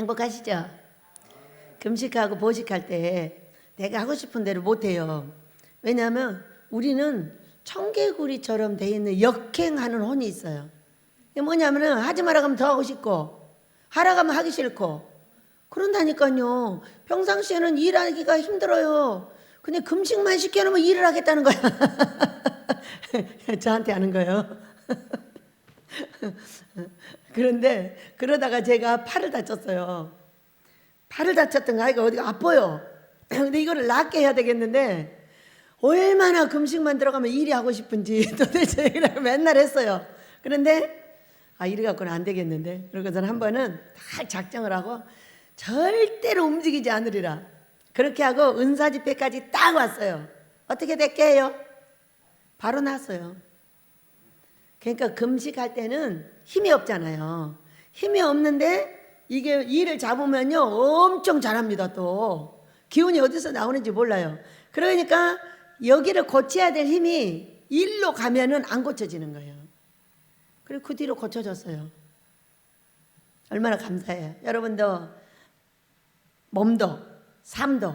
행복하시죠? 금식하고 보식할 때 내가 하고 싶은 대로 못해요. 왜냐하면 우리는 청개구리처럼 돼 있는 역행하는 혼이 있어요. 이게 뭐냐면은 하지 마라 하면 더 하고 싶고 하라 하면 하기 싫고 그런다니까요. 평상시에는 일하기가 힘들어요. 근데 금식만 시켜놓으면 일을 하겠다는 거야. 저한테 하는 거예요. 그런데 그러다가 제가 팔을 다쳤어요. 팔을 다쳤던가 아이가 어디가 아파요. 근데 이거를 낫게 해야 되겠는데 얼마나 금식만 들어가면 일이 하고 싶은지 도대체 맨날 했어요. 그런데 이래 갖고는 안 되겠는데 그러고서는 한 번은 다 작정을 하고 절대로 움직이지 않으리라 그렇게 하고 은사 집회까지 딱 왔어요. 어떻게 됐게요? 바로 났어요. 그러니까 금식할 때는 힘이 없잖아요. 힘이 없는데 이게 일을 잡으면요 엄청 잘합니다. 또 기운이 어디서 나오는지 몰라요. 그러니까 여기를 고쳐야 될 힘이 일로 가면은 안 고쳐지는 거예요. 그리고 그 뒤로 고쳐졌어요. 얼마나 감사해요. 여러분도 몸도 삶도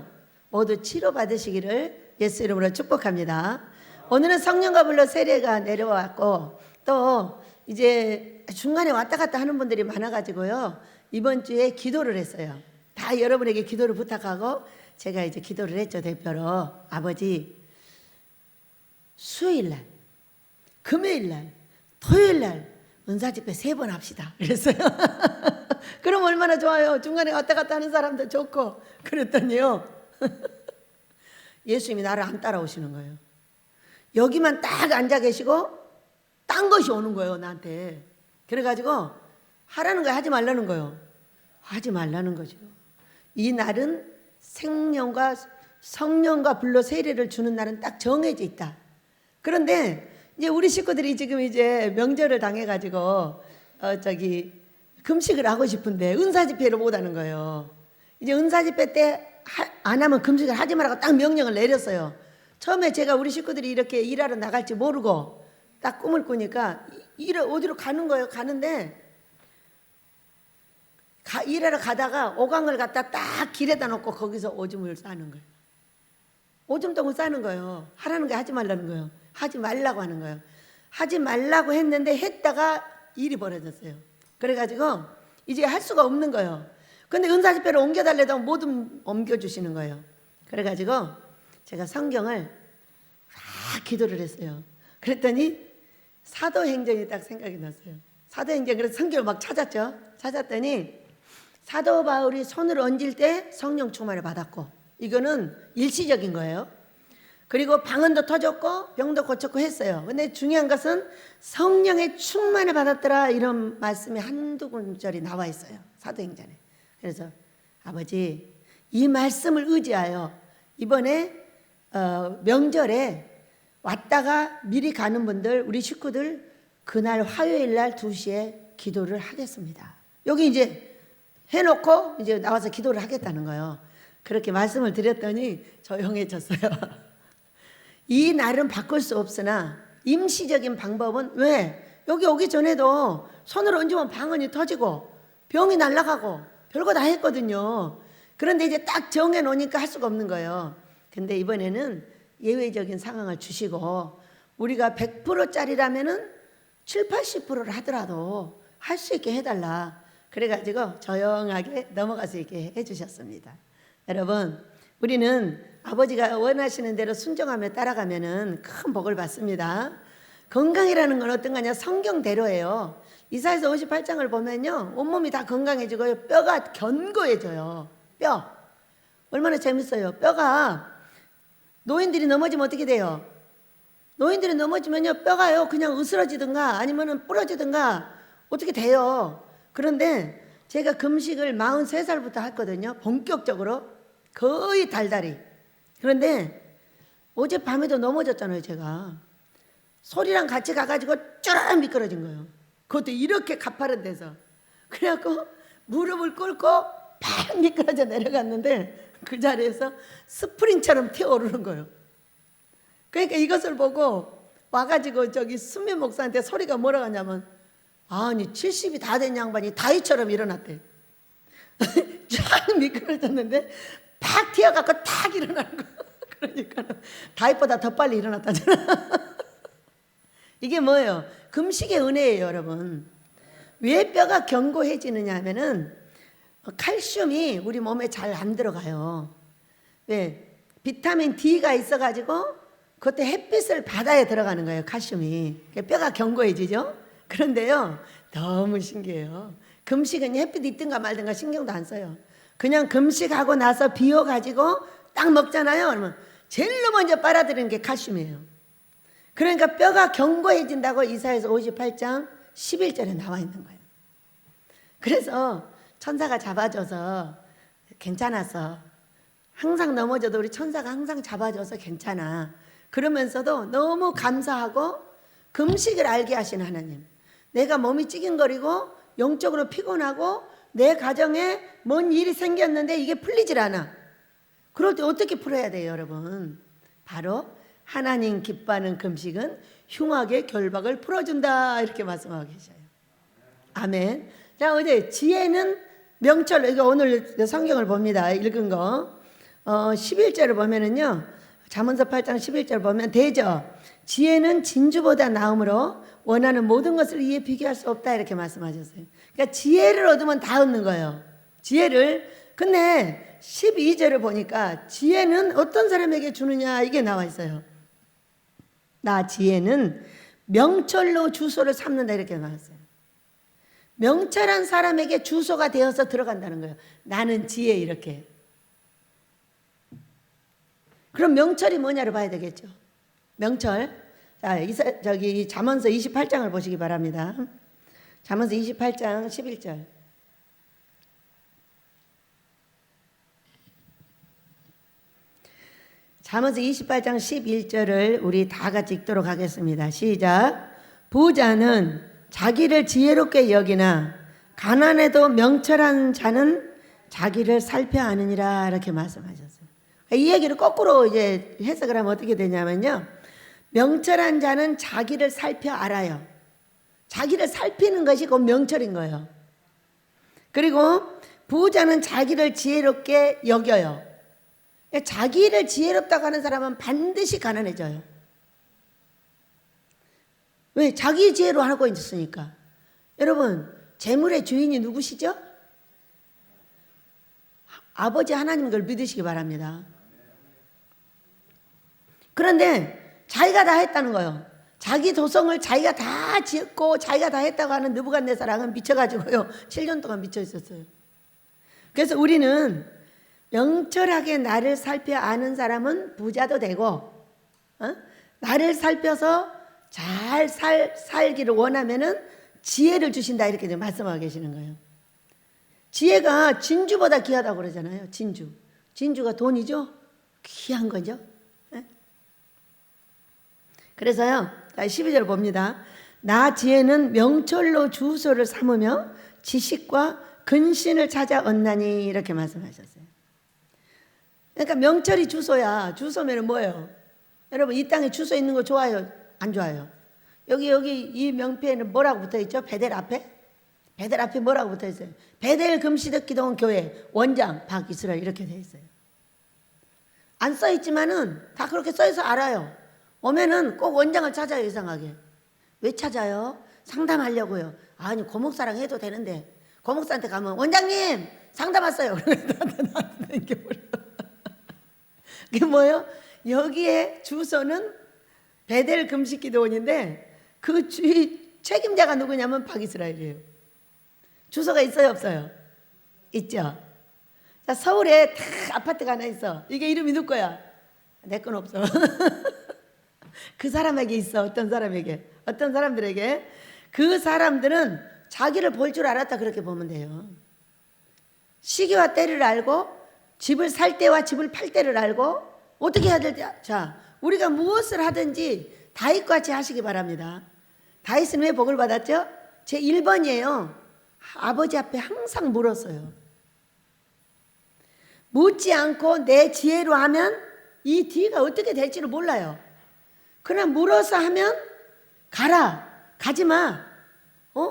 모두 치료받으시기를 예수 이름으로 축복합니다. 오늘은 성령과 불로 세례가 내려왔고 또 이제 중간에 왔다 갔다 하는 분들이 많아가지고요. 이번 주에 기도를 했어요. 다 여러분에게 기도를 부탁하고 제가 이제 기도를 했죠. 대표로 아버지 수요일날 금요일날 토요일날 은사집회 3번 합시다 그랬어요. 그럼 얼마나 좋아요. 중간에 왔다 갔다 하는 사람도 좋고 그랬더니요 예수님이 나를 안 따라오시는 거예요. 여기만 딱 앉아 계시고 딴 것이 오는 거예요 나한테. 그래가지고 하라는 거 하지 말라는 거예요. 하지 말라는 거죠. 이 날은 생명과 성령과 불로 세례를 주는 날은 딱 정해져 있다. 그런데 이제 우리 식구들이 지금 이제 명절을 당해가지고 금식을 하고 싶은데 은사 집회를 못 하는 거예요. 이제 은사 집회 때 안 하면 금식을 하지 말라고 딱 명령을 내렸어요. 처음에 제가 우리 식구들이 이렇게 일하러 나갈지 모르고 딱 꿈을 꾸니까 어디로 가는 거예요. 가는데 일하러 가다가 오강을 갖다 딱 길에다 놓고 거기서 오줌을 싸는 거예요. 오줌통을 싸는 거예요. 하라는 게 하지 말라는 거예요. 하지 말라고 하는 거예요. 하지 말라고 했는데 했다가 일이 벌어졌어요. 그래가지고 이제 할 수가 없는 거예요. 근데 은사집회를 옮겨달래도 못 옮겨주시는 거예요. 그래가지고 제가 성경을 막 기도를 했어요. 그랬더니 사도행전이 딱 생각이 났어요. 사도행전 그래서 성경을 막 찾았죠. 찾았더니 사도 바울이 손을 얹을 때 성령 충만을 받았고 이거는 일시적인 거예요. 그리고 방언도 터졌고 병도 고쳤고 했어요. 근데 중요한 것은 성령의 충만을 받았더라 이런 말씀이 한두 군절이 나와 있어요. 사도행전에. 그래서 아버지 이 말씀을 의지하여 이번에 명절에 왔다가 미리 가는 분들 우리 식구들 그날 화요일 날 2시에 기도를 하겠습니다. 여기 이제 해놓고 이제 나와서 기도를 하겠다는 거예요. 그렇게 말씀을 드렸더니 조용해졌어요. 이 날은 바꿀 수 없으나 임시적인 방법은 왜? 여기 오기 전에도 손을 얹으면 방언이 터지고 병이 날아가고 별거 다 했거든요. 그런데 이제 딱 정해놓으니까 할 수가 없는 거예요. 근데 이번에는 예외적인 상황을 주시고 우리가 100%짜리라면은 7, 80%를 하더라도 할 수 있게 해달라. 그래가지고 조용하게 넘어가서 이렇게 해주셨습니다. 여러분 우리는 아버지가 원하시는 대로 순종하며 따라가면은 큰 복을 받습니다. 건강이라는 건 어떤 거냐? 성경대로예요. 이사야서 58장을 보면요 온몸이 다 건강해지고요. 뼈가 견고해져요. 뼈 얼마나 재밌어요. 뼈가 노인들이 넘어지면 어떻게 돼요? 노인들이 넘어지면요 뼈가요 그냥 으스러지든가 아니면은 부러지든가 어떻게 돼요. 그런데 제가 금식을 43살부터 했거든요. 본격적으로 거의 달달이. 그런데 어젯밤에도 넘어졌잖아요. 제가 소리랑 같이 가가지고 쭈르륵 미끄러진 거예요. 그것도 이렇게 가파른 데서. 그래갖고 무릎을 꿇고 팍 미끄러져 내려갔는데 그 자리에서 스프링처럼 튀어오르는 거예요. 그러니까 이것을 보고 와가지고 저기 순미 목사한테 소리가 뭐라고 하냐면 아니 70이 다 된 양반이 다이처럼 일어났대. 쫙 미끄러졌는데 팍 튀어갖고 탁 일어나는 거. 그러니까 다윗보다 더 빨리 일어났다잖아. 이게 뭐예요? 금식의 은혜예요, 여러분. 왜 뼈가 견고해지느냐 하면은 칼슘이 우리 몸에 잘 안 들어가요. 왜? 비타민 D가 있어가지고 그때 햇빛을 받아야 들어가는 거예요, 칼슘이. 뼈가 견고해지죠. 그런데요, 너무 신기해요. 금식은 햇빛 있든가 말든가 신경도 안 써요. 그냥 금식하고 나서 비워가지고 딱 먹잖아요. 그러면 제일로 먼저 빨아들이는 게 칼슘이에요. 그러니까 뼈가 견고해진다고 이사야서 58장 11절에 나와 있는 거예요. 그래서 천사가 잡아줘서 괜찮았어. 항상 넘어져도 우리 천사가 항상 잡아줘서 괜찮아. 그러면서도 너무 감사하고 금식을 알게 하신 하나님. 내가 몸이 찌긴거리고 영적으로 피곤하고 내 가정에 뭔 일이 생겼는데 이게 풀리질 않아. 그럴 때 어떻게 풀어야 돼요, 여러분? 바로 하나님 기뻐하는 금식은 흉악의 결박을 풀어준다, 이렇게 말씀하고 계셔요. 아멘. 자, 어제 지혜는 명철, 이거 오늘 성경을 봅니다. 읽은 거 11절을 보면은요, 잠언서 8장 11절 보면 되죠. 지혜는 진주보다 나음으로 원하는 모든 것을 이에 비교할 수 없다, 이렇게 말씀하셨어요. 그러니까 지혜를 얻으면 다 얻는 거예요. 지혜를. 근데 12절을 보니까 지혜는 어떤 사람에게 주느냐, 이게 나와 있어요. 나 지혜는 명철로 주소를 삼는다, 이렇게 나왔어요. 명철한 사람에게 주소가 되어서 들어간다는 거예요. 나는 지혜, 이렇게. 그럼 명철이 뭐냐를 봐야 되겠죠. 명철. 자, 저기 잠언서 28장을 보시기 바랍니다. 잠언서 28장 11절. 잠언서 28장 11절을 우리 다 같이 읽도록 하겠습니다. 시작. 부자는 자기를 지혜롭게 여기나 가난해도 명철한 자는 자기를 살펴 아느니라, 이렇게 말씀하셨어요. 이 얘기를 거꾸로 이제 해석을 하면 어떻게 되냐면요, 명철한 자는 자기를 살펴 알아요. 자기를 살피는 것이 곧 명철인 거예요. 그리고 부자는 자기를 지혜롭게 여겨요. 자기를 지혜롭다고 하는 사람은 반드시 가난해져요. 왜? 자기 지혜로 하고 있으니까. 여러분, 재물의 주인이 누구시죠? 아버지 하나님 걸 믿으시기 바랍니다. 그런데 자기가 다 했다는 거예요. 자기 도성을 자기가 다 지었고 자기가 다 했다고 하는 느부갓네살은 미쳐가지고요, 7년 동안 미쳐 있었어요. 그래서 우리는 명철하게 나를 살펴 아는 사람은 부자도 되고, 나를 살펴서 잘 살기를 원하면은 지혜를 주신다, 이렇게 말씀하고 계시는 거예요. 지혜가 진주보다 귀하다고 그러잖아요. 진주. 진주가 돈이죠? 귀한 거죠. 그래서요, 12절 봅니다. 나 지혜는 명철로 주소를 삼으며 지식과 근신을 찾아 얻나니, 이렇게 말씀하셨어요. 그러니까 명철이 주소야. 주소면은 뭐예요? 여러분, 이 땅에 주소 있는 거 좋아요? 안 좋아요? 여기 이 명패에는 뭐라고 붙어 있죠? 베델 앞에? 베델 앞에 뭐라고 붙어 있어요? 베델 금시득 기도원 교회 원장 박이스라엘, 이렇게 돼 있어요. 안 써 있지만은 다 그렇게 써 있어 알아요. 오면은 꼭 원장을 찾아요. 이상하게. 왜 찾아요? 상담하려고요. 아니, 고목사랑 해도 되는데 고목사한테 가면 원장님 상담 왔어요. 나한테 남겨버려. 그게 뭐예요? 여기에 주소는 베델 금식기도원인데 그 주의 책임자가 누구냐면 박이스라엘이에요. 주소가 있어요, 없어요? 있죠. 자, 서울에 다 아파트가 하나 있어. 이게 이름이 누구 거야? 내 건 없어. 그 사람에게 있어. 어떤 사람에게, 어떤 사람들에게. 그 사람들은 자기를 볼 줄 알았다, 그렇게 보면 돼요. 시기와 때를 알고 집을 살 때와 집을 팔 때를 알고 어떻게 해야 될지. 자, 우리가 무엇을 하든지 다윗같이 하시기 바랍니다. 다윗은 왜 복을 받았죠? 제 1번이에요. 아버지 앞에 항상 물었어요. 묻지 않고 내 지혜로 하면 이 뒤가 어떻게 될지를 몰라요. 그러나 물어서 하면 가라, 가지마,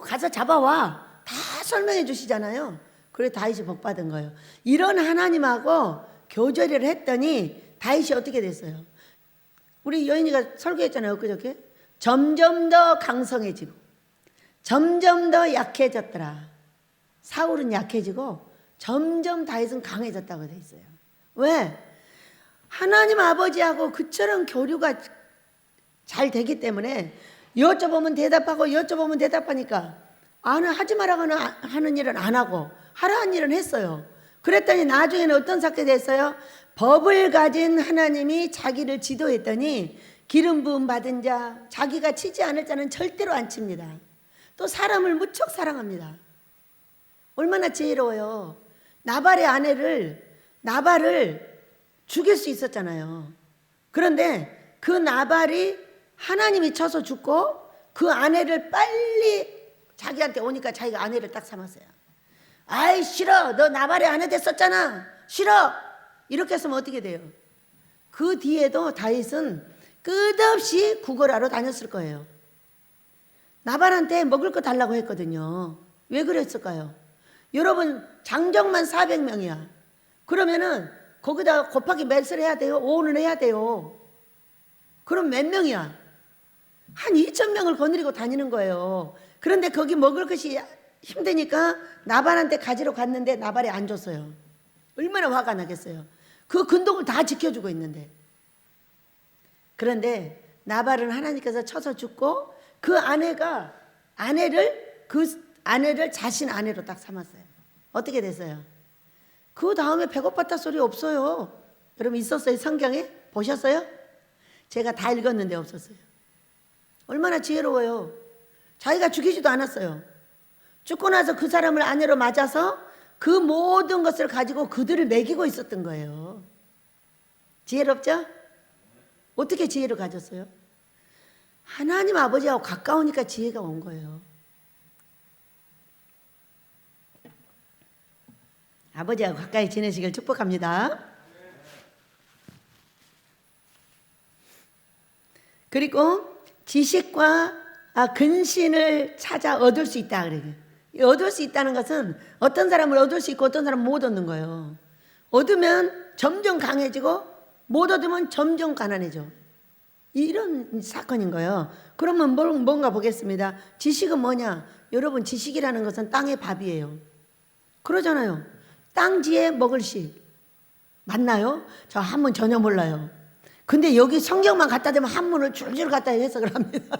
가서 잡아와, 다 설명해 주시잖아요. 그래 다윗이 복 받은 거예요. 이런 하나님하고 교제를 했더니 다윗이 어떻게 됐어요? 우리 여인이가 설교했잖아요, 그저께. 점점 더 강성해지고 점점 더 약해졌더라. 사울은 약해지고 점점 다윗은 강해졌다고 돼 있어요. 왜? 하나님 아버지하고 그처럼 교류가 잘 되기 때문에 여쭤보면 대답하고 여쭤보면 대답하니까 하지 말라고 하는 일은 안 하고 하라는 일은 했어요. 그랬더니 나중에는 어떤 사건이 됐어요? 법을 가진 하나님이 자기를 지도했더니 기름 부음 받은 자, 자기가 치지 않을 자는 절대로 안 칩니다. 또 사람을 무척 사랑합니다. 얼마나 지혜로워요. 나발을 죽일 수 있었잖아요. 그런데 그 나발이 하나님이 쳐서 죽고 그 아내를 빨리 자기한테 오니까 자기가 아내를 딱 삼았어요. 아이 싫어, 너 나발의 아내 됐었잖아, 싫어. 이렇게 했으면 어떻게 돼요? 그 뒤에도 다윗은 끝없이 구걸하러 다녔을 거예요. 나발한테 먹을 거 달라고 했거든요. 왜 그랬을까요? 여러분 장정만 400명이야. 그러면은 거기다 곱하기 몇을 해야 돼요? 5는 해야 돼요. 그럼 몇 명이야? 한 2,000명을 거느리고 다니는 거예요. 그런데 거기 먹을 것이 힘드니까 나발한테 가지러 갔는데 나발이 안 줬어요. 얼마나 화가 나겠어요. 그 근동을 다 지켜주고 있는데. 그런데 나발은 하나님께서 쳐서 죽고 그 아내를 자신 아내로 딱 삼았어요. 어떻게 됐어요? 그 다음에 배고팠다 소리 없어요. 여러분 있었어요? 성경에? 보셨어요? 제가 다 읽었는데 없었어요. 얼마나 지혜로워요. 자기가 죽이지도 않았어요. 죽고 나서 그 사람을 아내로 맞아서 그 모든 것을 가지고 그들을 먹이고 있었던 거예요. 지혜롭죠? 어떻게 지혜를 가졌어요? 하나님 아버지하고 가까우니까 지혜가 온 거예요. 아버지하고 가까이 지내시길 축복합니다. 그리고 지식과 근신을 찾아 얻을 수 있다 그래요. 얻을 수 있다는 것은 어떤 사람을 얻을 수 있고 어떤 사람은 못 얻는 거예요. 얻으면 점점 강해지고 못 얻으면 점점 가난해져. 이런 사건인 거예요. 그러면 뭔가 보겠습니다. 지식은 뭐냐? 여러분 지식이라는 것은 땅의 밥이에요. 그러잖아요. 땅지에 먹을 식. 맞나요? 저 한문 전혀 몰라요. 근데 여기 성경만 갖다 대면 한문을 줄줄 갖다 해석을 합니다.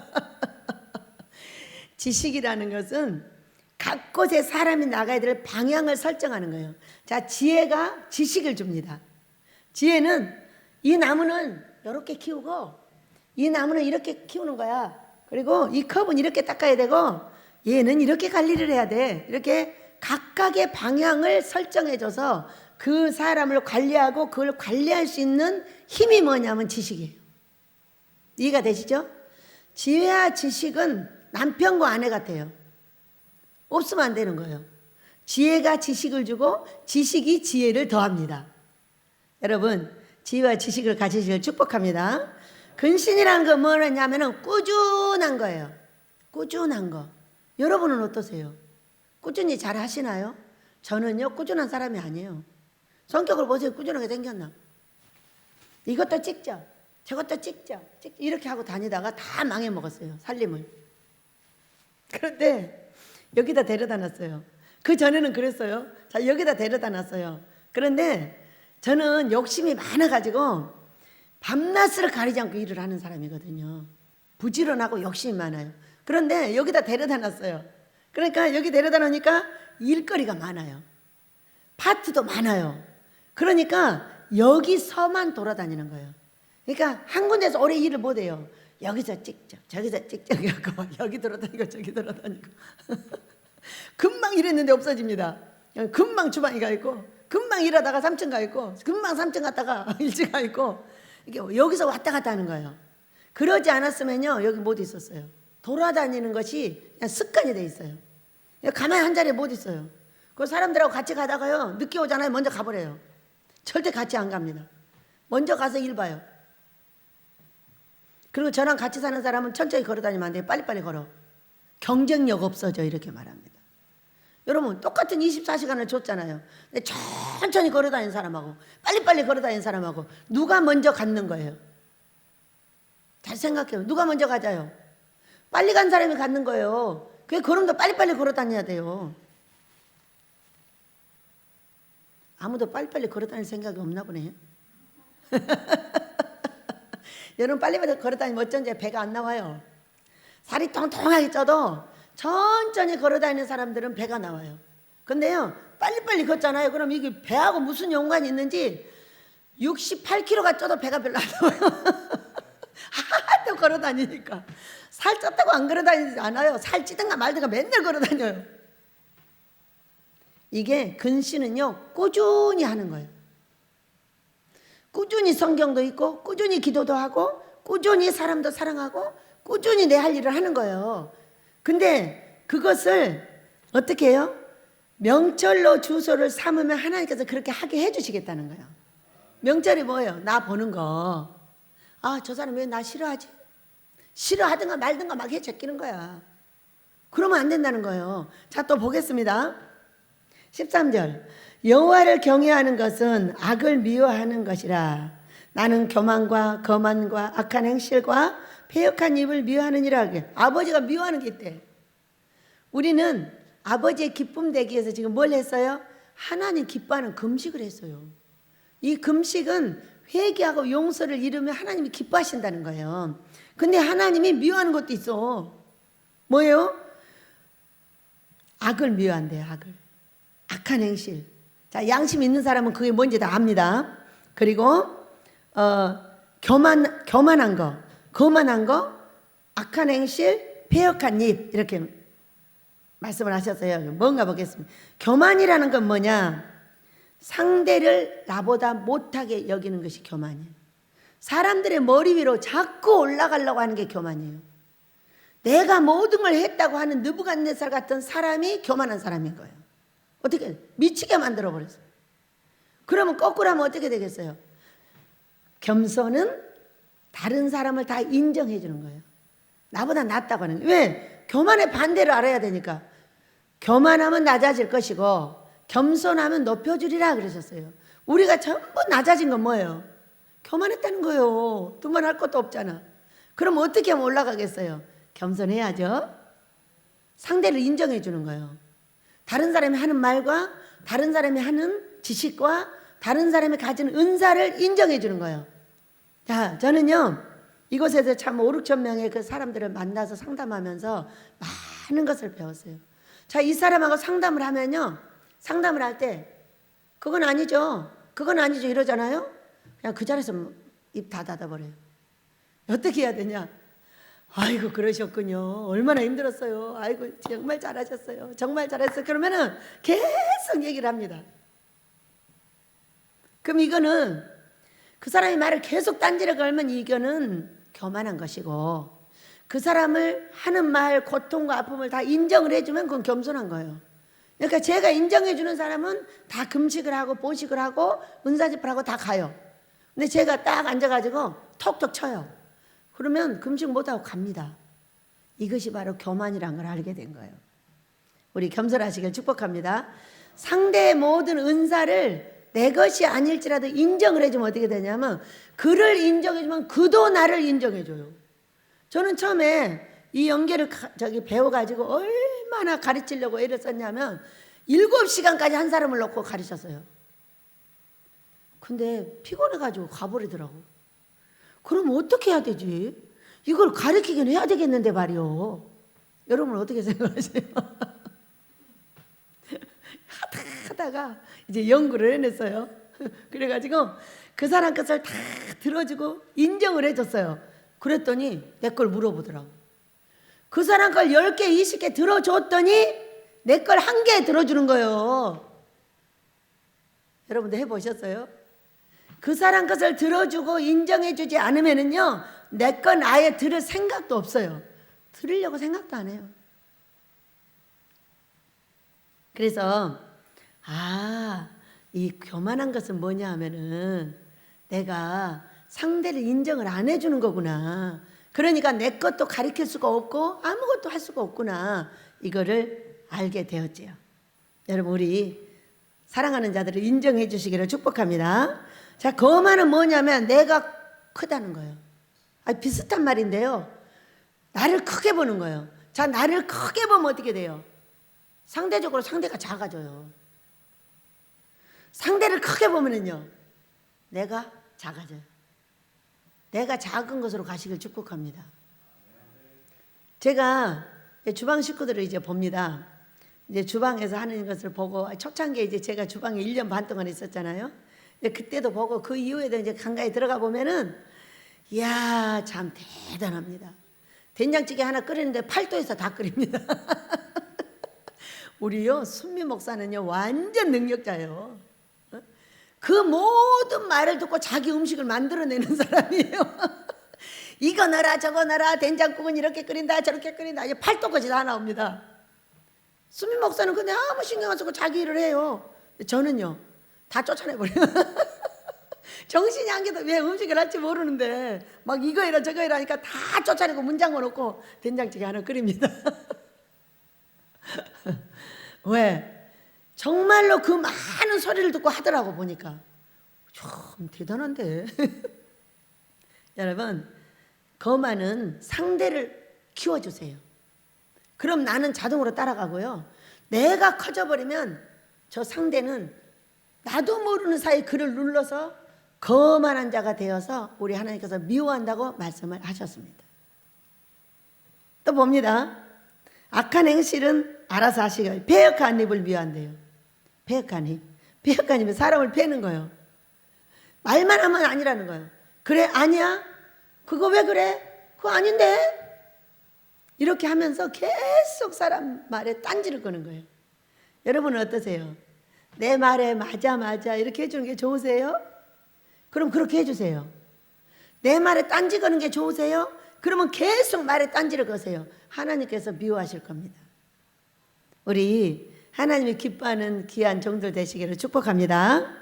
지식이라는 것은 각 곳에 사람이 나가야 될 방향을 설정하는 거예요. 자, 지혜가 지식을 줍니다. 지혜는 이 나무는 이렇게 키우고 이 나무는 이렇게 키우는 거야. 그리고 이 컵은 이렇게 닦아야 되고 얘는 이렇게 관리를 해야 돼. 이렇게 각각의 방향을 설정해줘서 그 사람을 관리하고 그걸 관리할 수 있는 힘이 뭐냐면 지식이에요. 이해가 되시죠? 지혜와 지식은 남편과 아내 같아요. 없으면 안 되는 거예요. 지혜가 지식을 주고 지식이 지혜를 더합니다. 여러분 지혜와 지식을 가지시길 축복합니다. 근신이라는 건 뭐냐면 꾸준한 거예요. 꾸준한 거. 여러분은 어떠세요? 꾸준히 잘 하시나요? 저는요 꾸준한 사람이 아니에요. 성격을 보세요. 꾸준하게 생겼나? 이것도 찍죠. 저것도 찍죠. 이렇게 하고 다니다가 다 망해먹었어요. 살림을. 그런데 여기다 데려다 놨어요. 그 전에는 그랬어요. 자, 여기다 데려다 놨어요. 그런데 저는 욕심이 많아가지고 밤낮을 가리지 않고 일을 하는 사람이거든요. 부지런하고 욕심이 많아요. 그런데 여기다 데려다 놨어요. 그러니까 여기 데려다 놓으니까 일거리가 많아요. 파트도 많아요. 그러니까 여기서만 돌아다니는 거예요. 그러니까 한 군데서 오래 일을 못해요. 여기서 찍죠. 저기서 찍죠. 여기 돌아다니고 저기 돌아다니고. 금방 일했는데 없어집니다. 금방 주방에 가 있고 금방 일하다가 3층 가 있고 금방 3층 갔다가 1층 가 있고 이게 여기서 왔다 갔다 하는 거예요. 그러지 않았으면요 여기 못 있었어요. 돌아다니는 것이 그냥 습관이 돼 있어요. 가만히 한 자리에 못 있어요. 그 사람들하고 같이 가다가요 늦게 오잖아요. 먼저 가버려요. 절대 같이 안 갑니다. 먼저 가서 일 봐요. 그리고 저랑 같이 사는 사람은 천천히 걸어 다니면 안 돼요. 빨리빨리 걸어. 경쟁력 없어져 이렇게 말합니다. 여러분 똑같은 24시간을 줬잖아요. 근데 천천히 걸어다니는 사람하고 빨리빨리 걸어다니는 사람하고 누가 먼저 갖는 거예요? 잘 생각해요. 누가 먼저 가자요? 빨리 간 사람이 갖는 거예요. 그게 걸음도 빨리빨리 걸어다녀야 돼요. 아무도 빨리빨리 걸어다닐 생각이 없나 보네요. 여러분 빨리빨리 걸어다니면 어쩐지 배가 안 나와요. 살이 통통하게 쪄도 천천히 걸어다니는 사람들은 배가 나와요. 근데요 빨리빨리 걷잖아요. 그럼 이게 배하고 무슨 연관이 있는지 68kg가 쪄도 배가 별로 안 나와요. 하도 걸어다니니까. 살 쪘다고 안 걸어다니지 않아요. 살 찌든가 말든가 맨날 걸어다녀요. 이게 근신은요 꾸준히 하는 거예요. 꾸준히 성경도 읽고 꾸준히 기도도 하고 꾸준히 사람도 사랑하고 꾸준히 내 할 일을 하는 거예요. 근데 그것을 어떻게 해요? 명철로 주소를 삼으면 하나님께서 그렇게 하게 해주시겠다는 거예요. 명철이 뭐예요? 나 보는 거. 아, 저 사람 왜 나 싫어하지? 싫어하든가 말든가 막 해제끼는 거야. 그러면 안 된다는 거예요. 자, 또 보겠습니다. 13절. 여호와를 경외하는 것은 악을 미워하는 것이라. 나는 교만과 거만과 악한 행실과 패역한 입을 미워하느니라. 아버지가 미워하는 게 있대. 우리는 아버지의 기쁨 되기 위해서 지금 뭘 했어요? 하나님 기뻐하는 금식을 했어요. 이 금식은 회개하고 용서를 이루면 하나님이 기뻐하신다는 거예요. 근데 하나님이 미워하는 것도 있어. 뭐예요? 악을 미워한대요. 악을. 악한 행실. 자, 양심 있는 사람은 그게 뭔지 다 압니다. 그리고 교만한 거, 거만한 거, 악한 행실, 패역한 입 이렇게 말씀을 하셨어요. 뭔가 보겠습니다. 교만이라는 건 뭐냐? 상대를 나보다 못하게 여기는 것이 교만이에요. 사람들의 머리 위로 자꾸 올라가려고 하는 게 교만이에요. 내가 모든 걸 했다고 하는 느부갓네살 같은 사람이 교만한 사람인 거예요. 어떻게 미치게 만들어 버렸어요. 그러면 거꾸로 하면 어떻게 되겠어요? 겸손은 다른 사람을 다 인정해 주는 거예요. 나보다 낫다고 하는 거예요. 왜? 교만의 반대를 알아야 되니까. 교만하면 낮아질 것이고 겸손하면 높여주리라 그러셨어요. 우리가 전부 낮아진 건 뭐예요? 교만했다는 거예요. 두말할 것도 없잖아. 그럼 어떻게 하면 올라가겠어요? 겸손해야죠. 상대를 인정해 주는 거예요. 다른 사람이 하는 말과 다른 사람이 하는 지식과 다른 사람이 가진 은사를 인정해 주는 거예요. 자, 저는요 이곳에서 참 5, 6천 명의 그 사람들을 만나서 상담하면서 많은 것을 배웠어요. 자, 이 사람하고 상담을 하면요, 상담을 할 때 그건 아니죠, 그건 아니죠 이러잖아요. 그냥 그 자리에서 입 다 닫아버려요. 어떻게 해야 되냐? 아이고 그러셨군요. 얼마나 힘들었어요. 아이고 정말 잘하셨어요. 정말 잘했어요. 그러면은 계속 얘기를 합니다. 그럼 이거는 그 사람이 말을 계속 딴지를 걸면 이거는 교만한 것이고, 그 사람을 하는 말, 고통과 아픔을 다 인정을 해주면 그건 겸손한 거예요. 그러니까 제가 인정해 주는 사람은 다 금식을 하고 보식을 하고 은사집을 하고 다 가요. 근데 제가 딱 앉아가지고 톡톡 쳐요. 그러면 금식 못하고 갑니다. 이것이 바로 교만이라는 걸 알게 된 거예요. 우리 겸손하시길 축복합니다. 상대의 모든 은사를 내 것이 아닐지라도 인정을 해주면 어떻게 되냐면, 그를 인정해주면 그도 나를 인정해줘요. 저는 처음에 이 연계를 배워가지고 얼마나 가르치려고 애를 썼냐면 7시간까지 한 사람을 놓고 가르쳤어요. 근데 피곤해가지고 가버리더라고. 그럼 어떻게 해야 되지? 이걸 가르치긴 해야 되겠는데 말이요. 여러분 어떻게 생각하세요? 하다가 이제 연구를 해냈어요. 그래가지고 그 사람 것을 다 들어주고 인정을 해줬어요. 그랬더니 내 걸 물어보더라고. 그 사람 걸 10개, 20개 들어줬더니 내 걸 1개 들어주는 거예요. 여러분도 해보셨어요? 그 사람 것을 들어주고 인정해주지 않으면은요, 내 건 아예 들을 생각도 없어요. 들으려고 생각도 안 해요. 그래서 이 교만한 것은 뭐냐 하면은 내가 상대를 인정을 안 해주는 거구나. 그러니까 내 것도 가르칠 수가 없고 아무것도 할 수가 없구나. 이거를 알게 되었지요. 여러분 우리 사랑하는 자들을 인정해 주시기를 축복합니다. 자, 거만은 뭐냐면 내가 크다는 거예요. 비슷한 말인데요. 나를 크게 보는 거예요. 자, 나를 크게 보면 어떻게 돼요? 상대적으로 상대가 작아져요. 상대를 크게 보면은요, 내가 작아져요. 내가 작은 것으로 가시길 축복합니다. 제가 주방 식구들을 이제 봅니다. 이제 주방에서 하는 것을 보고, 초창기에 이제 제가 주방에 1년 반 동안 있었잖아요. 그때도 보고 그 이후에도 이제 간간히 들어가 보면은, 이야, 참 대단합니다. 된장찌개 하나 끓이는데 8도에서 다 끓입니다. 우리요, 순미 목사는요, 완전 능력자예요. 그 모든 말을 듣고 자기 음식을 만들어내는 사람이에요. 이거 넣어라 저거 넣어라, 된장국은 이렇게 끓인다 저렇게 끓인다, 8도까지 다 나옵니다. 수미 목사는 근데 아무 신경 안 쓰고 자기 일을 해요. 저는요 다 쫓아내버려요. 정신이 안 개도 왜 음식을 할지 모르는데 막 이거 해라 저거 해라 하니까 다 쫓아내고 문 잠궈 놓고 된장찌개 하나 끓입니다. 왜? 정말로 그 많은 소리를 듣고 하더라고. 보니까 참 대단한데. 여러분, 거만은 상대를 키워주세요. 그럼 나는 자동으로 따라가고요. 내가 커져버리면 저 상대는 나도 모르는 사이 그를 눌러서 거만한 자가 되어서 우리 하나님께서 미워한다고 말씀을 하셨습니다. 또 봅니다. 악한 행실은 알아서 하시고 배역한 입을 미워한대요. 배역한 입. 배역한 입은 사람을 패는 거예요. 말만 하면 아니라는 거예요. 그래? 아니야? 그거 왜 그래? 그거 아닌데? 이렇게 하면서 계속 사람 말에 딴지를 거는 거예요. 여러분은 어떠세요? 내 말에 맞아 이렇게 해주는 게 좋으세요? 그럼 그렇게 해주세요. 내 말에 딴지 거는 게 좋으세요? 그러면 계속 말에 딴지를 거세요. 하나님께서 미워하실 겁니다. 우리 하나님이 기뻐하는 귀한 종들 되시기를 축복합니다.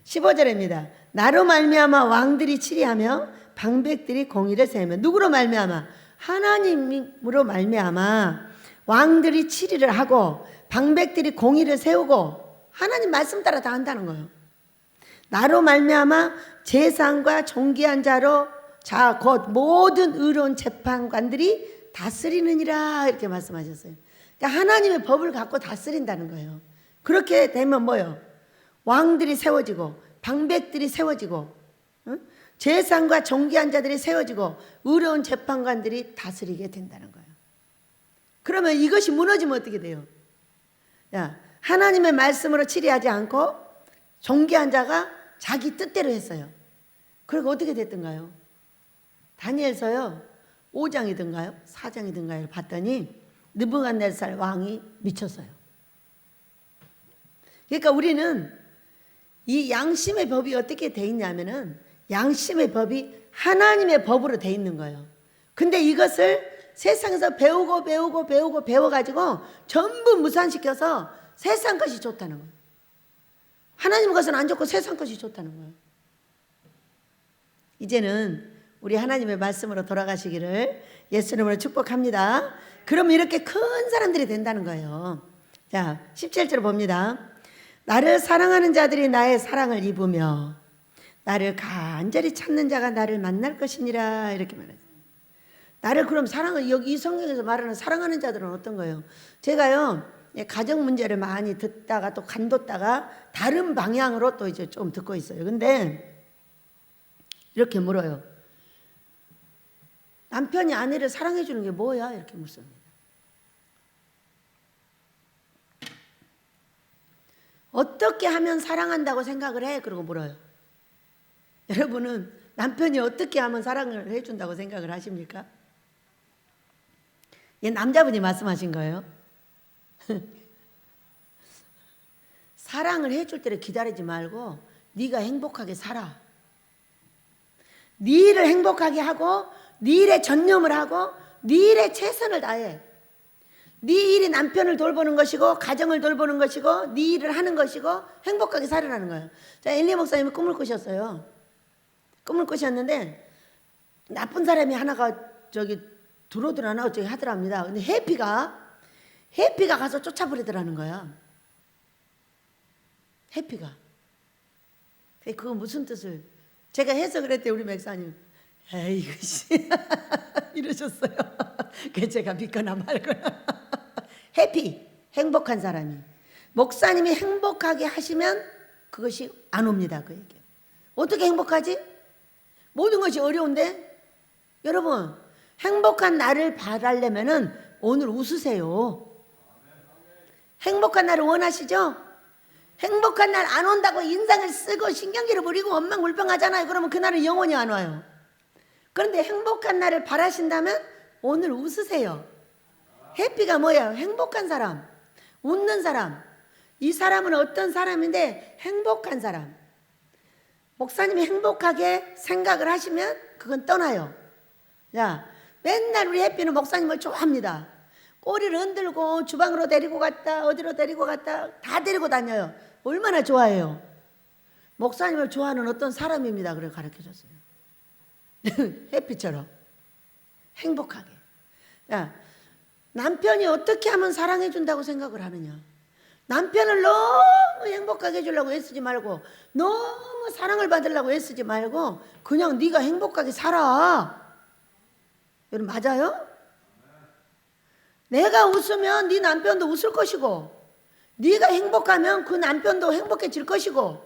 15절입니다. 나로 말미암아 왕들이 치리하며 방백들이 공의를 세우며. 누구로 말미암아? 하나님으로 말미암아 왕들이 치리를 하고 방백들이 공의를 세우고 하나님 말씀 따라 다 한다는 거예요. 나로 말미암아 재상과 존귀한 자로 자 곧 모든 의로운 재판관들이 다스리느니라 이렇게 말씀하셨어요. 그러니까 하나님의 법을 갖고 다스린다는 거예요. 그렇게 되면 뭐요? 왕들이 세워지고 방백들이 세워지고 재상과 존귀한 자들이 세워지고 의로운 재판관들이 다스리게 된다는 거예요. 그러면 이것이 무너지면 어떻게 돼요? 야, 하나님의 말씀으로 치리하지 않고 존귀한 자가 자기 뜻대로 했어요. 그리고 어떻게 됐던가요? 다니엘서요 5장이든가요 4장이든가요 봤더니 느부갓네살 왕이 미쳤어요. 그러니까 우리는 이 양심의 법이 어떻게 돼 있냐면은 양심의 법이 하나님의 법으로 돼 있는 거예요. 근데 이것을 세상에서 배워가지고 전부 무산시켜서 세상 것이 좋다는 거예요. 하나님 것은 안 좋고 세상 것이 좋다는 거예요. 이제는 우리 하나님의 말씀으로 돌아가시기를 예수님으로 축복합니다. 그러면 이렇게 큰 사람들이 된다는 거예요. 자, 17절 봅니다. 나를 사랑하는 자들이 나의 사랑을 입으며 나를 간절히 찾는 자가 나를 만날 것이니라 이렇게 말하죠. 나를 그럼 사랑을 여기 이 성경에서 말하는 사랑하는 자들은 어떤 거예요? 제가요 가정 문제를 많이 듣다가 또 간뒀다가 다른 방향으로 또 이제 좀 듣고 있어요. 근데 이렇게 물어요. 남편이 아내를 사랑해 주는 게 뭐야? 이렇게 묻습니다. 어떻게 하면 사랑한다고 생각을 해? 그러고 물어요. 여러분은 남편이 어떻게 하면 사랑을 해준다고 생각을 하십니까? 얘 남자분이 말씀하신 거예요. 사랑을 해줄 때를 기다리지 말고 네가 행복하게 살아. 네 일을 행복하게 하고 네 일에 전념을 하고 네 일에 최선을 다해. 네 일이 남편을 돌보는 것이고 가정을 돌보는 것이고 네 일을 하는 것이고 행복하게 살으라는 거예요. 자, 엘리 목사님이 꿈을 꾸셨어요. 꿈을 꾸셨는데 나쁜 사람이 하나가 저기 들어오더라나 어쩌고 하더랍니다. 근데 해피가 가서 쫓아버리더라는 거야. 해피가. 그거 무슨 뜻을 제가 해석을 했대 우리 목사님. 에이구 씨 이러셨어요. 그 제가 믿거나 말거나. 해피, 행복한 사람이. 목사님이 행복하게 하시면 그것이 안 옵니다. 그 얘기예요. 어떻게 행복하지? 모든 것이 어려운데 여러분 행복한 날을 바라려면은 오늘 웃으세요. 행복한 날을 원하시죠? 행복한 날 안 온다고 인상을 쓰고 신경질을 부리고 원망불평하잖아요. 그러면 그날은 영원히 안 와요. 그런데 행복한 날을 바라신다면 오늘 웃으세요. 해피가 뭐예요? 행복한 사람, 웃는 사람. 이 사람은 어떤 사람인데 행복한 사람. 목사님이 행복하게 생각을 하시면 그건 떠나요. 야, 맨날 우리 해피는 목사님을 좋아합니다. 꼬리를 흔들고 주방으로 데리고 갔다 어디로 데리고 갔다 다 데리고 다녀요. 얼마나 좋아해요. 목사님을 좋아하는 어떤 사람입니다. 그래 가르쳐줬어요. 해피처럼 행복하게. 야, 남편이 어떻게 하면 사랑해 준다고 생각을 하느냐. 남편을 너무 행복하게 해주려고 애쓰지 말고 너무 사랑을 받으려고 애쓰지 말고 그냥 네가 행복하게 살아. 여러분 맞아요? 내가 웃으면 네 남편도 웃을 것이고 네가 행복하면 그 남편도 행복해질 것이고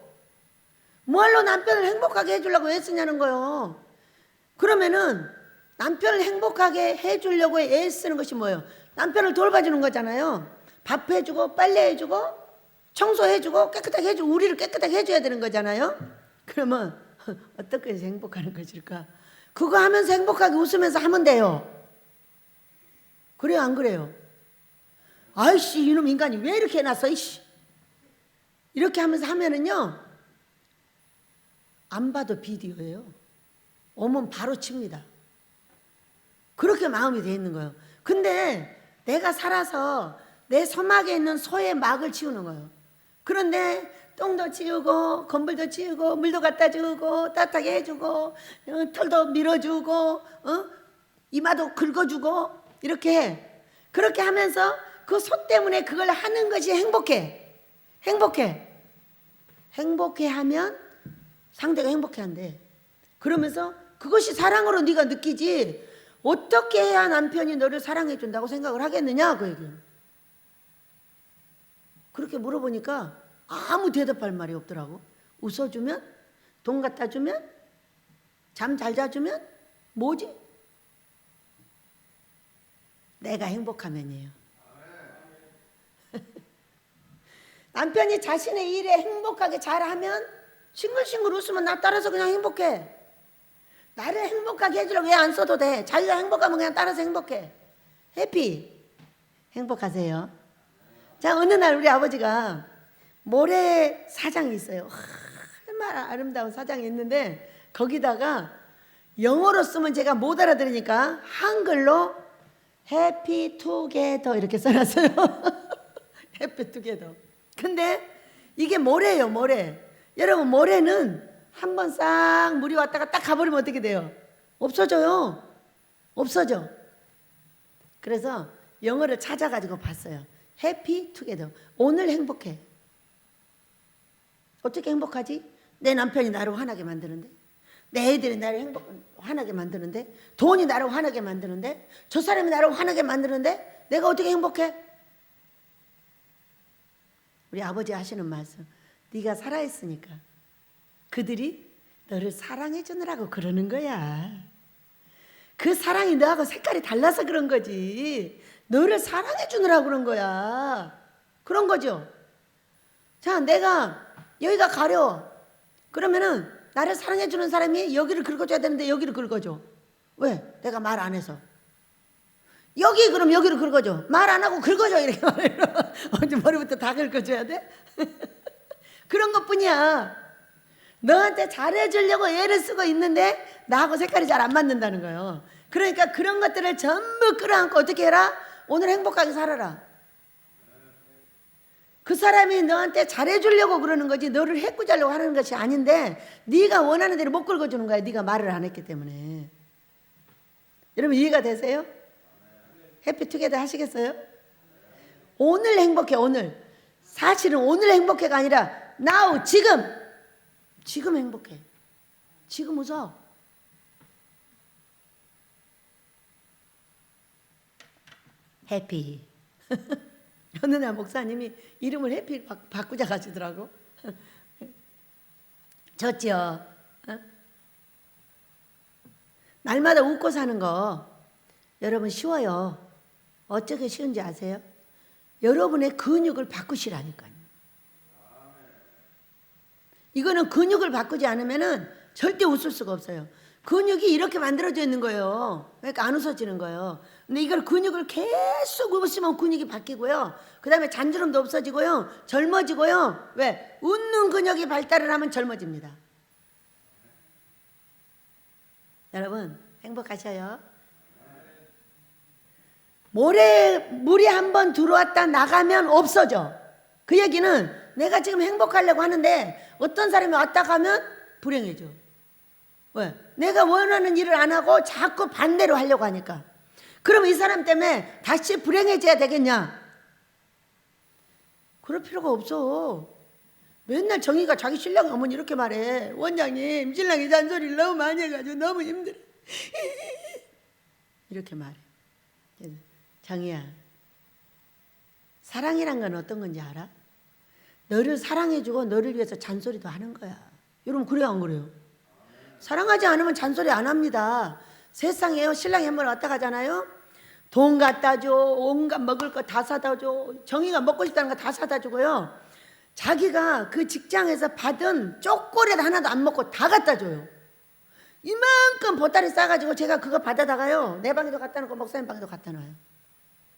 뭐할로 남편을 행복하게 해주려고 애쓰냐는 거예요. 그러면은 남편을 행복하게 해주려고 애쓰는 것이 뭐예요? 남편을 돌봐주는 거잖아요. 밥 해주고 빨래 해주고 청소해주고 깨끗하게 해주고 우리를 깨끗하게 해줘야 되는 거잖아요. 그러면 어떻게 해서 행복하는 것일까? 그거 하면서 행복하게 웃으면서 하면 돼요. 그래요 안 그래요? 아이씨 이놈 인간이 왜 이렇게 해놨어 이씨. 이렇게 하면서 하면은요 안 봐도 비디오예요. 오면 바로 칩니다. 그렇게 마음이 돼 있는 거예요. 근데 내가 살아서 내 소막에 있는 소의 막을 치우는 거예요. 그런데 똥도 치우고 건물도 치우고 물도 갖다 주고 따뜻하게 해주고 털도 밀어주고 이마도 긁어주고 이렇게 해. 그렇게 하면서 그 소 때문에 그걸 하는 것이 행복해. 행복해하면 상대가 행복해한대. 그러면서 그것이 사랑으로 네가 느끼지 어떻게 해야 남편이 너를 사랑해 준다고 생각을 하겠느냐 그 얘기예요. 그렇게 물어보니까 아무 대답할 말이 없더라고. 웃어주면 돈 갖다 주면 잠 잘 자주면 뭐지? 내가 행복하면이에요. 남편이 자신의 일에 행복하게 잘하면 싱글싱글 웃으면 나 따라서 그냥 행복해. 나를 행복하게 해주려고 왜 안 써도 돼. 자기가 행복하면 그냥 따라서 행복해. 해피. 행복하세요. 자, 어느 날 우리 아버지가 모래사장이 있어요. 얼마나 아름다운 사장이 있는데 거기다가 영어로 쓰면 제가 못 알아들으니까 한글로 해피 투게더 이렇게 써놨어요. 해피 투게더. 근데 이게 모래예요, 모래. 여러분 모래는 한번 싹 물이 왔다가 딱 가버리면 어떻게 돼요? 없어져요. 없어져. 그래서 영어를 찾아가지고 봤어요. 해피 투게더. 오늘 행복해. 어떻게 행복하지? 내 남편이 나를 화나게 만드는데, 내 애들이 나를 화나게 만드는데, 돈이 나를 화나게 만드는데, 저 사람이 나를 화나게 만드는데 내가 어떻게 행복해? 우리 아버지 하시는 말씀, 네가 살아있으니까 그들이 너를 사랑해 주느라고 그러는 거야. 그 사랑이 너하고 색깔이 달라서 그런 거지. 너를 사랑해 주느라고 그런 거야. 그런 거죠. 자, 내가 여기가 가려워. 그러면은 나를 사랑해 주는 사람이 여기를 긁어줘야 되는데 여기를 긁어줘. 왜? 내가 말 안 해서. 여기 그럼 여기를 긁어줘. 말 안 하고 긁어줘 이렇게 말해요. 언제 머리부터 다 긁어줘야 돼? 그런 것뿐이야. 너한테 잘해주려고 애를 쓰고 있는데 나하고 색깔이 잘 안 맞는다는 거예요. 그러니까 그런 것들을 전부 끌어안고 어떻게 해라? 오늘 행복하게 살아라. 그 사람이 너한테 잘해주려고 그러는 거지 너를 해꾸자려고 하는 것이 아닌데 네가 원하는 대로 못 긁어주는 거야. 네가 말을 안 했기 때문에. 여러분 이해가 되세요? 해피투게더 하시겠어요? 오늘 행복해. 오늘. 사실은 오늘 행복해가 아니라 now, 지금 행복해. 지금 웃어. 해피. 어느 날 목사님이 이름을 해피 바꾸자 하시더라고. 좋죠. 어? 날마다 웃고 사는 거 여러분 쉬워요. 어떻게 쉬운지 아세요? 여러분의 근육을 바꾸시라니까요. 이거는 근육을 바꾸지 않으면은 절대 웃을 수가 없어요. 근육이 이렇게 만들어져 있는 거예요. 그러니까 안 웃어지는 거예요. 근데 이걸 근육을 계속 웃으면 근육이 바뀌고요. 그 다음에 잔주름도 없어지고요. 젊어지고요. 왜? 웃는 근육이 발달을 하면 젊어집니다. 여러분 행복하셔요. 물이 한번 들어왔다 나가면 없어져. 그 얘기는 내가 지금 행복하려고 하는데 어떤 사람이 왔다 가면 불행해져. 왜? 내가 원하는 일을 안 하고 자꾸 반대로 하려고 하니까. 그럼 이 사람 때문에 다시 불행해져야 되겠냐? 그럴 필요가 없어. 맨날 정의가 자기 신랑 어머니 이렇게 말해. 원장님, 신랑이 잔소리를 너무 많이 해가지고 너무 힘들어. 이렇게 말해. 정의야, 사랑이란 건 어떤 건지 알아? 너를 사랑해주고 너를 위해서 잔소리도 하는 거야. 여러분 그래요 안 그래요? 사랑하지 않으면 잔소리 안 합니다. 세상에요, 신랑이 한번 왔다 가잖아요. 돈 갖다 줘, 온갖 먹을 거 다 사다 줘. 정의가 먹고 싶다는 거 다 사다 주고요. 자기가 그 직장에서 받은 초콜릿 하나도 안 먹고 다 갖다 줘요. 이만큼 보따리 싸가지고 제가 그거 받아다가요, 내 방에도 갖다 놓고 목사님 방에도 갖다 놔요.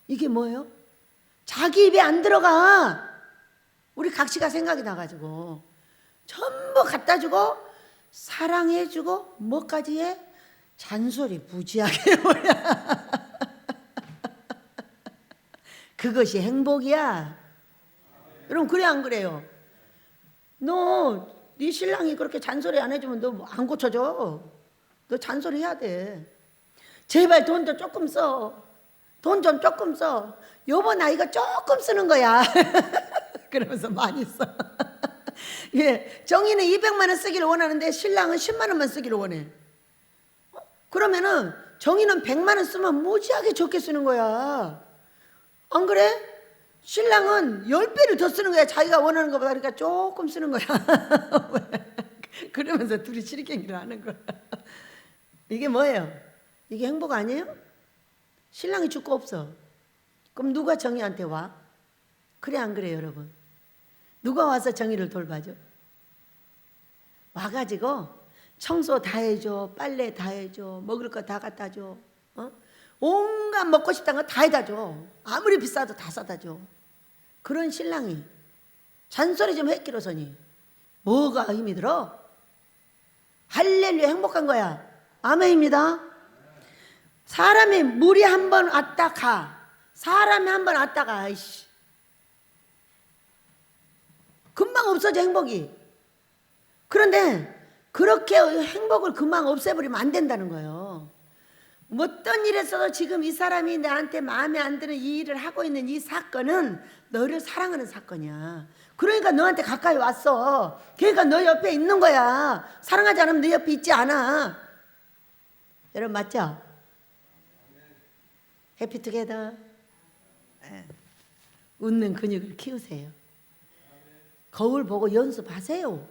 이게 뭐예요? 자기 입에 안 들어가. 우리 각시가 생각이 나가지고 전부 갖다 주고 사랑해 주고 뭐까지 해? 잔소리 무지하게 뭐야. 그것이 행복이야. 여러분 그래 안 그래요? 너 네 신랑이 그렇게 잔소리 안 해주면 너 안 고쳐져. 너 잔소리 해야 돼. 제발 돈 좀 조금 써. 돈 좀 조금 써. 여보 나 이거 조금 쓰는 거야. 그러면서 많이 써. 예, 정의는 200만 원 쓰기를 원하는데 신랑은 10만 원만 쓰기를 원해. 그러면은 정의는 100만 원 쓰면 무지하게 적게 쓰는 거야. 안 그래? 신랑은 10배를 더 쓰는 거야. 자기가 원하는 것보다. 그러니까 조금 쓰는 거야. 그러면서 둘이 시리깽기를 하는 거야. 이게 뭐예요? 이게 행복 아니에요? 신랑이 죽고 없어. 그럼 누가 정의한테 와? 그래 안 그래 여러분? 누가 와서 정의를 돌봐줘? 와가지고 청소 다 해줘, 빨래 다 해줘, 먹을 거 다 갖다 줘, 온갖 먹고 싶다는 거 다 해다 줘. 아무리 비싸도 다 사다 줘. 그런 신랑이 잔소리 좀 했기로서니 뭐가 힘이 들어? 할렐루야, 행복한 거야. 아멘입니다. 사람이 물이 한 번 왔다 가. 사람이 한 번 왔다 가. 아이씨. 금방 없어져 행복이. 그런데 그렇게 행복을 금방 없애버리면 안 된다는 거예요. 어떤 일에서도 지금 이 사람이 나한테 마음에 안 드는 이 일을 하고 있는 이 사건은 너를 사랑하는 사건이야. 그러니까 너한테 가까이 왔어. 그러니까 너 옆에 있는 거야. 사랑하지 않으면 너 옆에 있지 않아. 여러분 맞죠? 해피투게더. 웃는 근육을 키우세요. 거울 보고 연습하세요.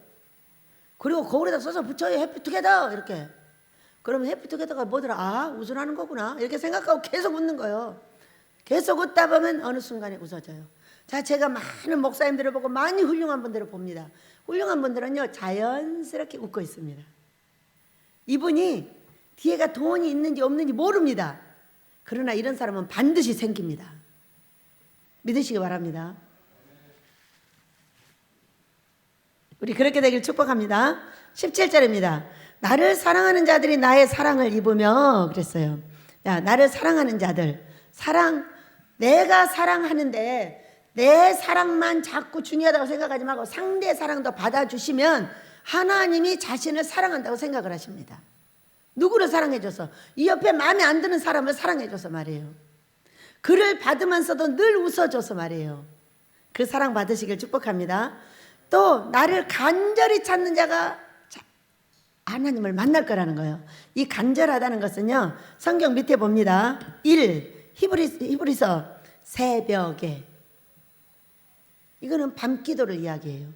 그리고 거울에다 써서 붙여요. 해피투게더 이렇게. 그러면 해피투게더가 뭐더라? 아, 웃으라는 거구나. 이렇게 생각하고 계속 웃는 거예요. 계속 웃다 보면 어느 순간에 웃어져요. 자, 제가 많은 목사님들을 보고 많이 훌륭한 분들을 봅니다. 훌륭한 분들은요, 자연스럽게 웃고 있습니다. 이분이 뒤에가 돈이 있는지 없는지 모릅니다. 그러나 이런 사람은 반드시 생깁니다. 믿으시기 바랍니다. 우리 그렇게 되길 축복합니다. 17절입니다. 나를 사랑하는 자들이 나의 사랑을 입으며 그랬어요. 야, 나를 사랑하는 자들, 내가 사랑하는데 내 사랑만 자꾸 중요하다고 생각하지 말고 상대의 사랑도 받아주시면 하나님이 자신을 사랑한다고 생각을 하십니다. 누구를 사랑해줘서? 이 옆에 마음에 안 드는 사람을 사랑해줘서 말이에요. 그를 받으면서도 늘 웃어줘서 말이에요. 그 사랑 받으시길 축복합니다. 또 나를 간절히 찾는 자가 하나님을 만날 거라는 거예요. 이 간절하다는 것은요, 성경 밑에 봅니다. 1. 히브리서 새벽에. 이거는 밤 기도를 이야기해요.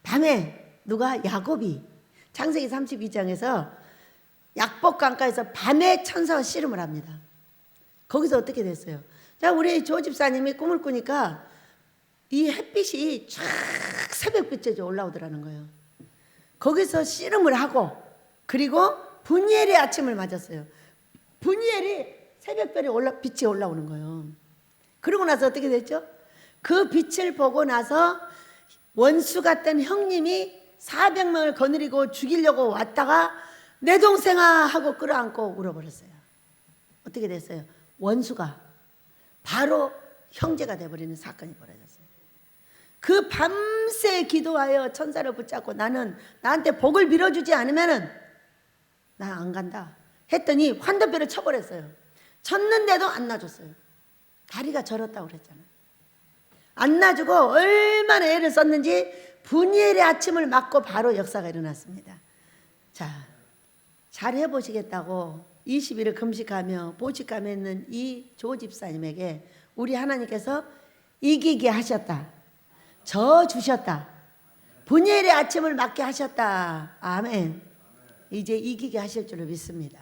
밤에 누가? 야곱이 창세기 32장에서 약복 강가에서 밤에 천사와 씨름을 합니다. 거기서 어떻게 됐어요? 자, 우리 조 집사님이 꿈을 꾸니까 이 햇빛이 쫙 새벽빛에 올라오더라는 거예요. 거기서 씨름을 하고, 그리고 분이엘의 아침을 맞았어요. 분이엘이 새벽별에 빛이 올라오는 거예요. 그러고 나서 어떻게 됐죠? 그 빛을 보고 나서 원수 같던 형님이 400명을 거느리고 죽이려고 왔다가 내 동생아 하고 끌어안고 울어버렸어요. 어떻게 됐어요? 원수가 바로 형제가 돼버리는 사건이 벌어졌어요. 그 밤새 기도하여 천사를 붙잡고 나는 나한테 복을 빌어주지 않으면은 나 안 간다 했더니 환도뼈를 쳐버렸어요. 쳤는데도 안 놔줬어요. 다리가 저렸다고 그랬잖아요. 안 놔주고 얼마나 애를 썼는지 분이엘의 아침을 맞고 바로 역사가 일어났습니다. 자, 잘 해보시겠다고 20일을 금식하며 보직감에 있는 이 조 집사님에게 우리 하나님께서 이기게 하셨다. 저 주셨다. 분이엘의 아침을 맞게 하셨다. 아멘. 이제 이기게 하실 줄을 믿습니다.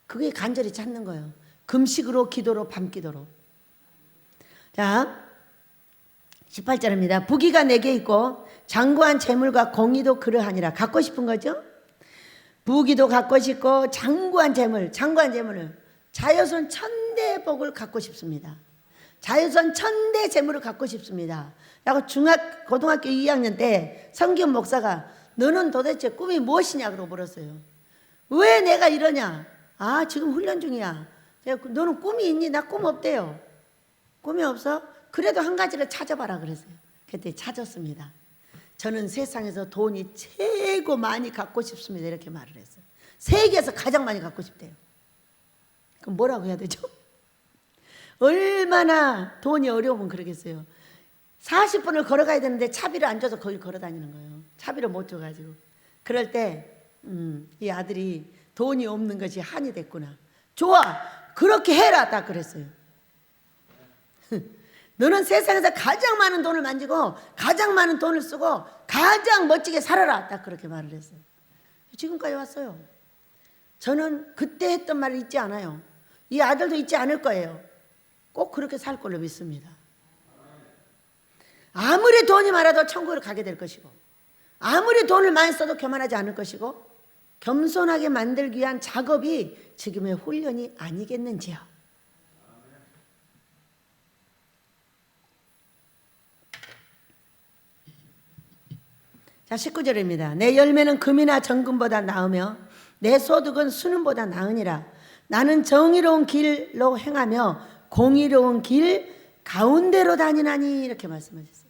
그게 간절히 찾는 거예요. 금식으로, 기도로, 밤기도로. 자, 18절입니다. 부귀가 내게 있고 장구한 재물과 공의도 그러하니라. 갖고 싶은 거죠? 부귀도 갖고 싶고 장구한 재물을 자여손 1000대 복을 갖고 싶습니다. 자여손 1000대 재물을 갖고 싶습니다. 라고 고등학교 2학년 때 성경 목사가 너는 도대체 꿈이 무엇이냐고 물었어요. 왜 내가 이러냐? 아, 지금 훈련 중이야. 너는 꿈이 있니? 나 꿈 없대요. 꿈이 없어? 그래도 한 가지를 찾아봐라 그랬어요. 그때 찾았습니다. 저는 세상에서 돈이 최고 많이 갖고 싶습니다. 이렇게 말을 했어요. 세계에서 가장 많이 갖고 싶대요. 그럼 뭐라고 해야 되죠? 얼마나 돈이 어려우면 그러겠어요. 40분을 걸어가야 되는데 차비를 안 줘서 거기 걸어 다니는 거예요. 차비를 못 줘가지고. 그럴 때 이 아들이 돈이 없는 것이 한이 됐구나. 좋아, 그렇게 해라 딱 그랬어요. 너는 세상에서 가장 많은 돈을 만지고 가장 많은 돈을 쓰고 가장 멋지게 살아라 딱 그렇게 말을 했어요. 지금까지 왔어요. 저는 그때 했던 말을 잊지 않아요. 이 아들도 잊지 않을 거예요. 꼭 그렇게 살 걸로 믿습니다. 아무리 돈이 많아도 천국을 가게 될 것이고, 아무리 돈을 많이 써도 교만하지 않을 것이고, 겸손하게 만들기 위한 작업이 지금의 훈련이 아니겠는지요. 자, 19절입니다. 내 열매는 금이나 정금보다 나으며 내 소득은 순금보다 나으니라. 나는 정의로운 길로 행하며 공의로운 길 가운데로 다니나니. 이렇게 말씀하셨어요.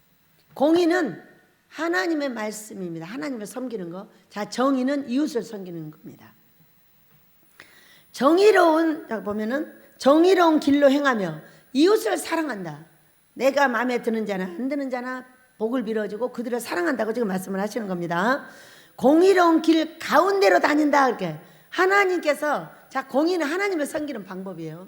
공의는 하나님의 말씀입니다. 하나님을 섬기는 거. 자, 정의는 이웃을 섬기는 겁니다. 보면은 정의로운 길로 행하며 이웃을 사랑한다. 내가 마음에 드는 자나 안 드는 자나 복을 빌어주고 그들을 사랑한다고 지금 말씀을 하시는 겁니다. 공의로운 길 가운데로 다닌다. 이렇게 하나님께서, 자, 공의는 하나님을 섬기는 방법이에요.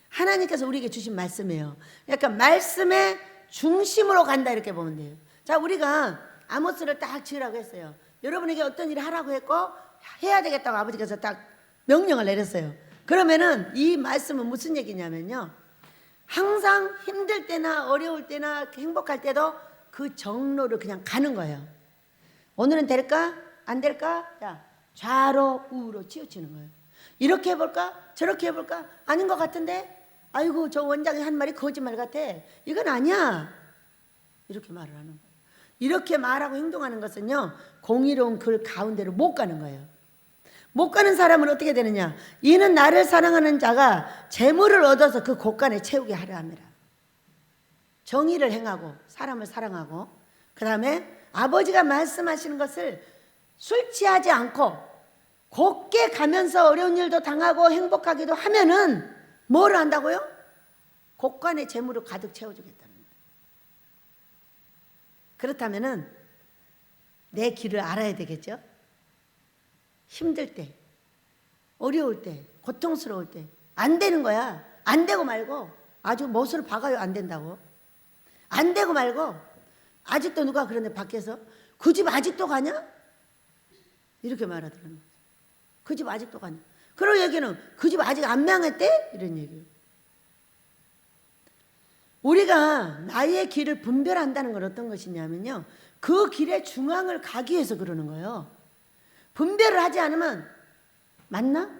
하나님께서 우리에게 주신 말씀이에요. 약간 말씀의 중심으로 간다 이렇게 보면 돼요. 자, 우리가 아모스를 딱 지으라고 했어요. 여러분에게 어떤 일을 하라고 했고 해야 되겠다고 아버지께서 딱 명령을 내렸어요. 그러면은 이 말씀은 무슨 얘기냐면요, 항상 힘들 때나 어려울 때나 행복할 때도 그 정로를 그냥 가는 거예요. 오늘은 될까? 안 될까? 자, 좌로 우로 치우치는 거예요. 이렇게 해볼까? 저렇게 해볼까? 아닌 것 같은데? 아이고, 저 원장이 한 말이 거짓말 같아. 이건 아니야. 이렇게 말을 하는 거예요. 이렇게 말하고 행동하는 것은요, 공의로운 글 가운데로 못 가는 거예요. 못 가는 사람은 어떻게 되느냐? 이는 나를 사랑하는 자가 재물을 얻어서 그 곳간에 채우게 하려 합니다. 정의를 행하고 사람을 사랑하고, 그 다음에 아버지가 말씀하시는 것을 술 취하지 않고 곱게 가면서 어려운 일도 당하고 행복하기도 하면은 뭐를 한다고요? 곳간에 재물을 가득 채워주겠다는 거예요. 그렇다면은 내 길을 알아야 되겠죠? 힘들 때, 어려울 때, 고통스러울 때 안 되는 거야. 안 되고 말고 아주 못을 박아요. 안 된다고. 안 되고 말고 아직도 누가 그러는데 밖에서 그 집 아직도 가냐? 이렇게 말하더라는 거죠. 그 집 아직도 가냐? 그런 얘기는 그 집 아직 안 망했대? 이런 얘기예요. 우리가 나의 길을 분별한다는 건 어떤 것이냐면요, 그 길의 중앙을 가기 위해서 그러는 거예요. 분별을 하지 않으면 맞나?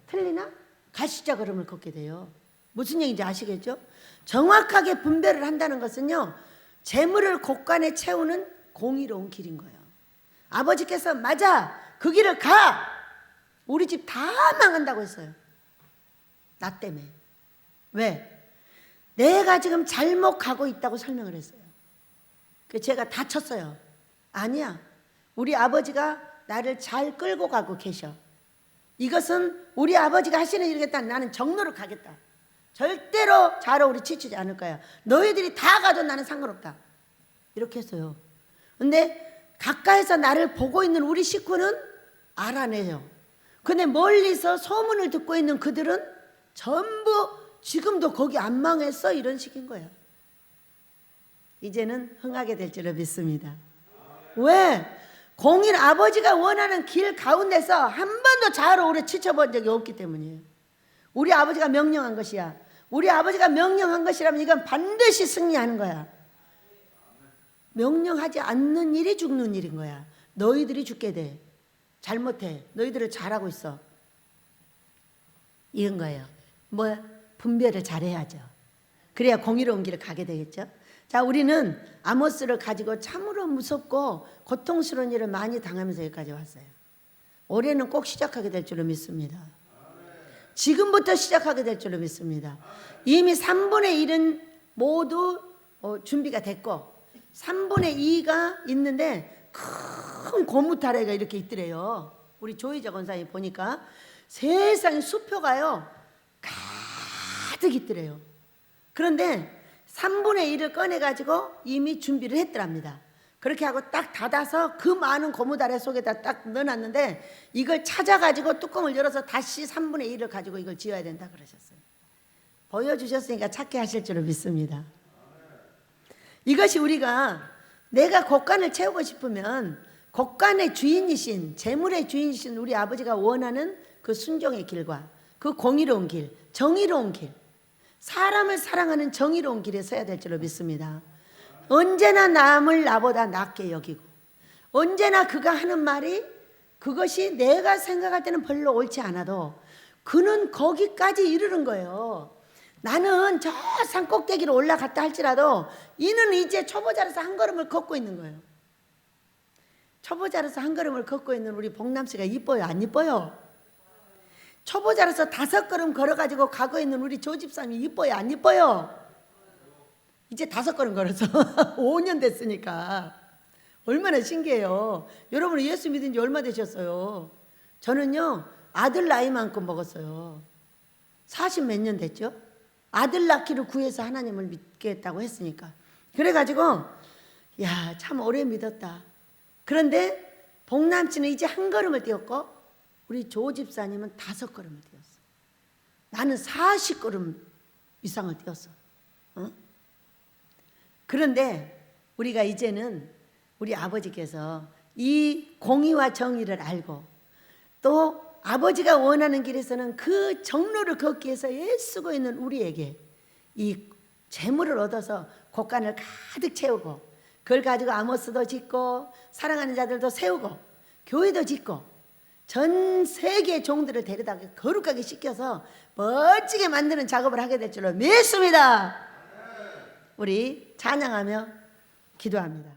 틀리나? 가시자 걸음을 걷게 돼요. 무슨 얘기인지 아시겠죠? 정확하게 분별을 한다는 것은요, 재물을 곳간에 채우는 공의로운 길인 거예요. 아버지께서 맞아, 그 길을 가! 우리 집 다 망한다고 했어요. 나 때문에. 왜? 내가 지금 잘못 가고 있다고 설명을 했어요. 제가 다쳤어요. 아니야. 우리 아버지가 나를 잘 끌고 가고 계셔. 이것은 우리 아버지가 하시는 일이겠다. 나는 정로로 가겠다. 절대로 좌로 우리 치치지 않을 거야. 너희들이 다 가도 나는 상관없다. 이렇게 했어요. 근데 가까이서 나를 보고 있는 우리 식구는 알아내요. 근데 멀리서 소문을 듣고 있는 그들은 전부 지금도 거기 안 망했어? 이런 식인 거야. 이제는 흥하게 될 줄을 믿습니다. 왜? 공인 아버지가 원하는 길 가운데서 한 번도 좌로 우리 치쳐본 적이 없기 때문이에요. 우리 아버지가 명령한 것이야. 우리 아버지가 명령한 것이라면 이건 반드시 승리하는 거야. 명령하지 않는 일이 죽는 일인 거야. 너희들이 죽게 돼. 잘못해. 너희들을 잘하고 있어. 이런 거예요. 뭐야? 분별을 잘해야죠. 그래야 공의로운 길을 가게 되겠죠. 자, 우리는 아모스를 가지고 참으로 무섭고 고통스러운 일을 많이 당하면서 여기까지 왔어요. 올해는 꼭 시작하게 될 줄로 믿습니다. 지금부터 시작하게 될 줄로 믿습니다. 이미 3분의 1은 모두 준비가 됐고 3분의 2가 있는데 큰 고무타래가 이렇게 있더래요. 우리 조희자 권사님 보니까 세상에 수표가요 가득 있더래요. 그런데 3분의 1을 꺼내가지고 이미 준비를 했더랍니다. 그렇게 하고 딱 닫아서 그 많은 고무다래 속에다 딱 넣어놨는데 이걸 찾아가지고 뚜껑을 열어서 다시 3분의 1을 가지고 이걸 지어야 된다 그러셨어요. 보여주셨으니까 찾게 하실 줄을 믿습니다. 이것이 우리가 내가 곳간을 채우고 싶으면 곳간의 주인이신, 재물의 주인이신 우리 아버지가 원하는 그 순종의 길과 그 공의로운 길, 정의로운 길, 사람을 사랑하는 정의로운 길에 서야 될 줄로 믿습니다. 언제나 남을 나보다 낫게 여기고 언제나 그가 하는 말이 그것이 내가 생각할 때는 별로 옳지 않아도 그는 거기까지 이르는 거예요. 나는 저 산 꼭대기로 올라갔다 할지라도 이는 이제 초보자로서 한 걸음을 걷고 있는 거예요. 초보자로서 한 걸음을 걷고 있는 우리 복남씨가 이뻐요? 안 이뻐요? 초보자로서 5걸음 걸어가지고 가고 있는 우리 조집사님이 이뻐요? 안 이뻐요? 이제 5걸음 걸어서 5년 됐으니까 얼마나 신기해요. 여러분은 예수 믿은 지 얼마 되셨어요? 저는요 아들 나이만큼 먹었어요. 40 몇 년 됐죠? 아들 낳기를 구해서 하나님을 믿겠다고 했으니까. 그래가지고 야, 참 오래 믿었다. 그런데 복남씨는 이제 한 걸음을 뛰었고 우리 조 집사님은 5걸음을 뛰었어. 나는 40걸음 이상을 뛰었어. 그런데 우리가 이제는 우리 아버지께서 이 공의와 정의를 알고 또 아버지가 원하는 길에서는 그 정로를 걷기 위해서 애쓰고 있는 우리에게 이 재물을 얻어서 곳간을 가득 채우고 그걸 가지고 아모스도 짓고 사랑하는 자들도 세우고 교회도 짓고 전 세계의 종들을 데려다 거룩하게 씻겨서 멋지게 만드는 작업을 하게 될 줄로 믿습니다. 우리 찬양하며 기도합니다.